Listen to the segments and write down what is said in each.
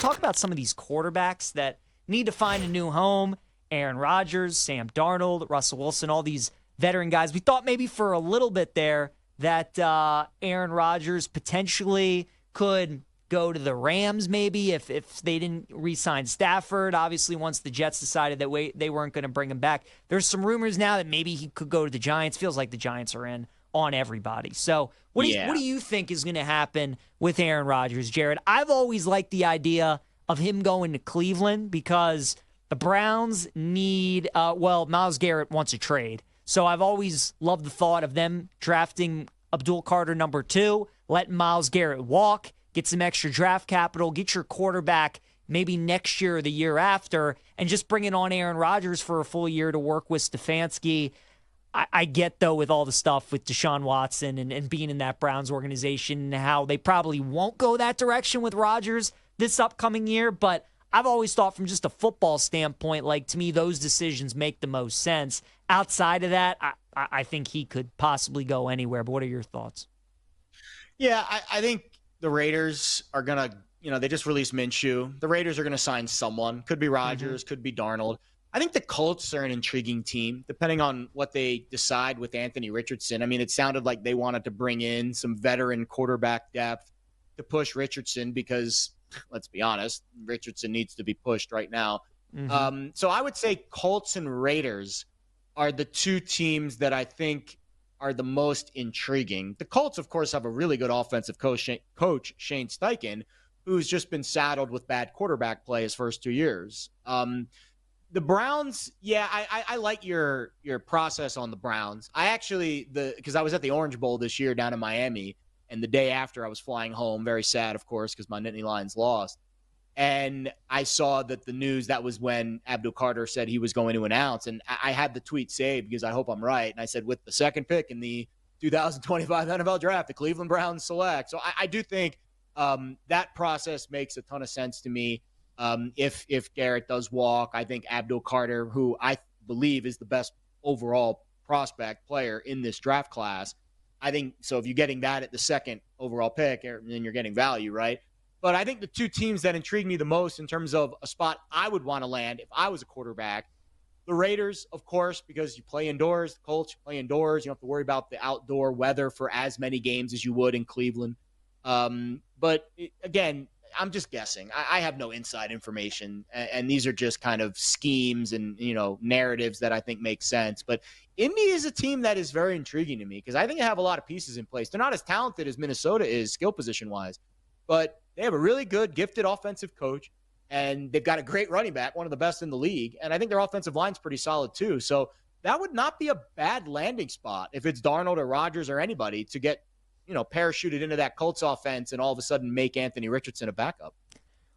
talk about some of these quarterbacks that need to find a new home. Aaron Rodgers, Sam Darnold, Russell Wilson, all these veteran guys. We thought maybe for a little bit there that Aaron Rodgers potentially could go to the Rams maybe if they didn't re-sign Stafford. Obviously, once the Jets decided that they weren't going to bring him back. There's some rumors now that maybe he could go to the Giants. Feels like the Giants are in on everybody. So what do you think is going to happen with Aaron Rodgers, Jared? I've always liked the idea of him going to Cleveland because the Browns need, Myles Garrett wants a trade. So I've always loved the thought of them drafting Abdul Carter number 2, letting Myles Garrett walk, get some extra draft capital, get your quarterback maybe next year or the year after, and just bringing on Aaron Rodgers for a full year to work with Stefanski. I get, though, with all the stuff with Deshaun Watson and being in that Browns organization, how they probably won't go that direction with Rodgers this upcoming year. But I've always thought from just a football standpoint, like, to me, those decisions make the most sense. Outside of that, I think he could possibly go anywhere. But what are your thoughts? Yeah, I think the Raiders are going to, they just released Minshew. The Raiders are going to sign someone. Could be Rodgers, could be Darnold. I think the Colts are an intriguing team, depending on what they decide with Anthony Richardson. I mean, it sounded like they wanted to bring in some veteran quarterback depth to push Richardson because, let's be honest, Richardson needs to be pushed right now. So I would say Colts and Raiders are the two teams that I think are the most intriguing. The Colts, of course, have a really good offensive coach, Shane Steichen, who's just been saddled with bad quarterback play his first 2 years. The Browns, I like your process on the Browns. Because I was at the Orange Bowl this year down in Miami, and the day after I was flying home, very sad, of course, because my Nittany Lions lost. And I saw that the news, that was when Abdul Carter said he was going to announce. And I had the tweet saved because I hope I'm right. And I said, with the second pick in the 2025 NFL draft, the Cleveland Browns select. So I do think that process makes a ton of sense to me. If Garrett does walk, I think Abdul Carter, who I believe is the best overall prospect player in this draft class, I think so. If you're getting that at the second overall pick, then you're getting value, right? But I think the two teams that intrigue me the most in terms of a spot I would want to land if I was a quarterback, the Raiders, of course, because you play indoors. The Colts, you play indoors. You don't have to worry about the outdoor weather for as many games as you would in Cleveland. Again, I'm just guessing. I have no inside information, and these are just kind of schemes and, narratives that I think make sense. But Indy is a team that is very intriguing to me because I think they have a lot of pieces in place. They're not as talented as Minnesota is skill position-wise, but they have a really good, gifted offensive coach, and they've got a great running back, one of the best in the league, and I think their offensive line's pretty solid too. So that would not be a bad landing spot if it's Darnold or Rodgers or anybody to get parachuted into that Colts offense and all of a sudden make Anthony Richardson a backup.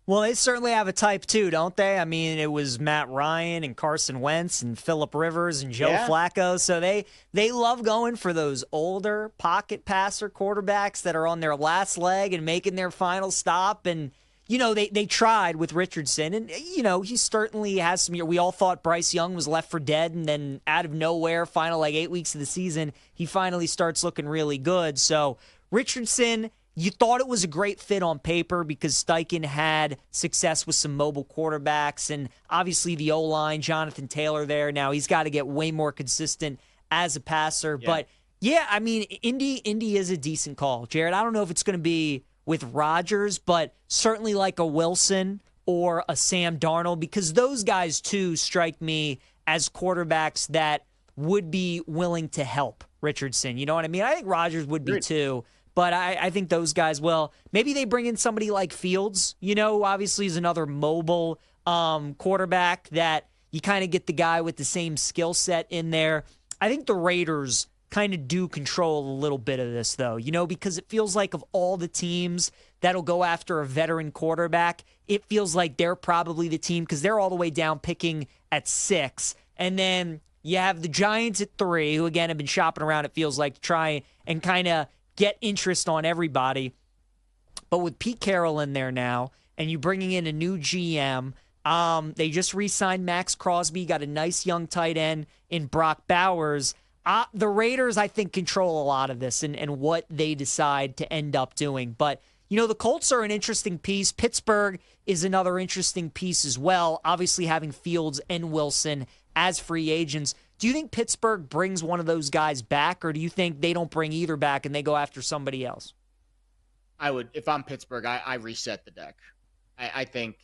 Well, they certainly have a type too, don't they? I mean, it was Matt Ryan and Carson Wentz and Phillip Rivers and Joe Flacco. So they love going for those older pocket passer quarterbacks that are on their last leg and making their final stop. And, they tried with Richardson. And, he certainly has some year. We all thought Bryce Young was left for dead. And then out of nowhere, final 8 weeks of the season, he finally starts looking really good. So Richardson, you thought it was a great fit on paper because Steichen had success with some mobile quarterbacks and obviously the O-line, Jonathan Taylor there. Now he's got to get way more consistent as a passer. Yeah. But, I mean, Indy is a decent call. Jared, I don't know if it's going to be with Rodgers, but certainly like a Wilson or a Sam Darnold because those guys, too, strike me as quarterbacks that would be willing to help Richardson. You know what I mean? I think Rodgers would be, too. But I think those guys will. Maybe they bring in somebody like Fields, obviously is another mobile quarterback that you kind of get the guy with the same skill set in there. I think the Raiders kind of do control a little bit of this, though, because it feels like of all the teams that'll go after a veteran quarterback, it feels like they're probably the team because they're all the way down picking at 6. And then you have the Giants at 3, who, again, have been shopping around, it feels like, to try and kind of get interest on everybody. But with Pete Carroll in there now, and you bringing in a new GM, they just re-signed Max Crosby, got a nice young tight end in Brock Bowers. The Raiders, I think, control a lot of this and what they decide to end up doing. But The Colts are an interesting piece. Pittsburgh is another interesting piece as well, obviously having Fields and Wilson as free agents. Do you think Pittsburgh brings one of those guys back, or do you think they don't bring either back and they go after somebody else? I would, if I'm Pittsburgh, I reset the deck. I think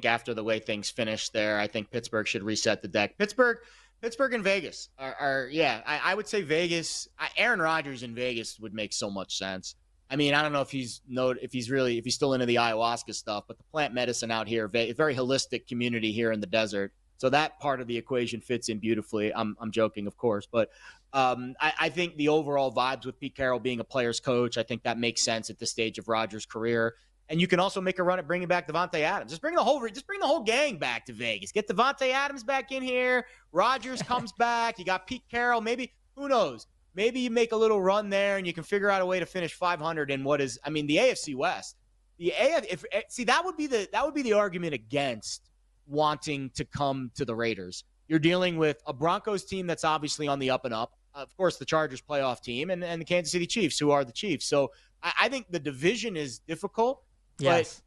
after the way things finished there, I think Pittsburgh should reset the deck. Pittsburgh and Vegas I would say Vegas. Aaron Rodgers in Vegas would make so much sense. I mean, I don't know if he's still into the ayahuasca stuff, but the plant medicine out here, very holistic community here in the desert. So that part of the equation fits in beautifully. I'm joking, of course, but I think the overall vibes with Pete Carroll being a player's coach, I think that makes sense at this stage of Rodgers' career. And you can also make a run at bringing back Devontae Adams. Just bring the whole gang back to Vegas. Get Devontae Adams back in here. Rodgers comes back. You got Pete Carroll. Maybe, who knows? Maybe you make a little run there and you can figure out a way to finish 500 in what is, I mean, the AFC West. That would be the argument against wanting to come to the Raiders. You're dealing with a Broncos team that's obviously on the up and up. Of course, the Chargers playoff team and the Kansas City Chiefs, who are the Chiefs. So I think the division is difficult. Yes.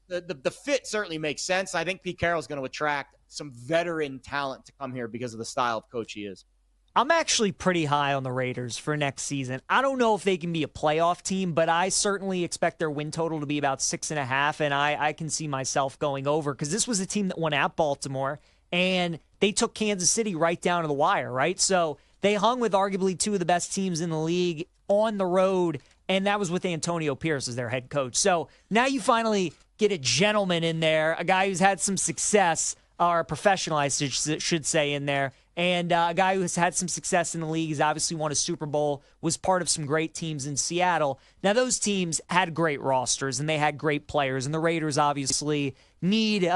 But the fit certainly makes sense. I think Pete Carroll's going to attract some veteran talent to come here because of the style of coach he is. I'm actually pretty high on the Raiders for next season. I don't know if they can be a playoff team, but I certainly expect their win total to be about 6.5, and I can see myself going over because this was a team that won at Baltimore, and they took Kansas City right down to the wire, right? So they hung with arguably two of the best teams in the league on the road, and that was with Antonio Pierce as their head coach. So now you finally get a gentleman in there, a guy who's had some success, or a professional, I should say, in there, and a guy who has had some success in the league. He's obviously won a Super Bowl, was part of some great teams in Seattle. Now, those teams had great rosters, and they had great players, and the Raiders obviously need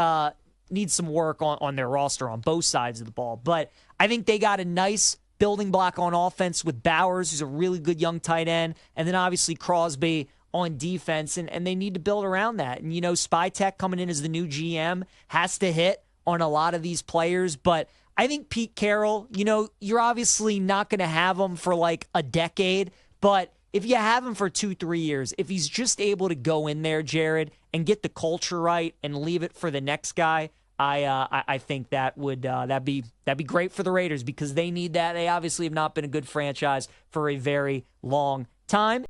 some work on their roster on both sides of the ball. But I think they got a nice building block on offense with Bowers, who's a really good young tight end, and then obviously Crosby on defense, and they need to build around that. And, Spytek coming in as the new GM has to hit on a lot of these players, but I think Pete Carroll, you're obviously not going to have him for like a decade, but if you have him for 2-3 years, if he's just able to go in there, Jared, and get the culture right and leave it for the next guy, I think that would that'd be great for the Raiders because they need that. They obviously have not been a good franchise for a very long time.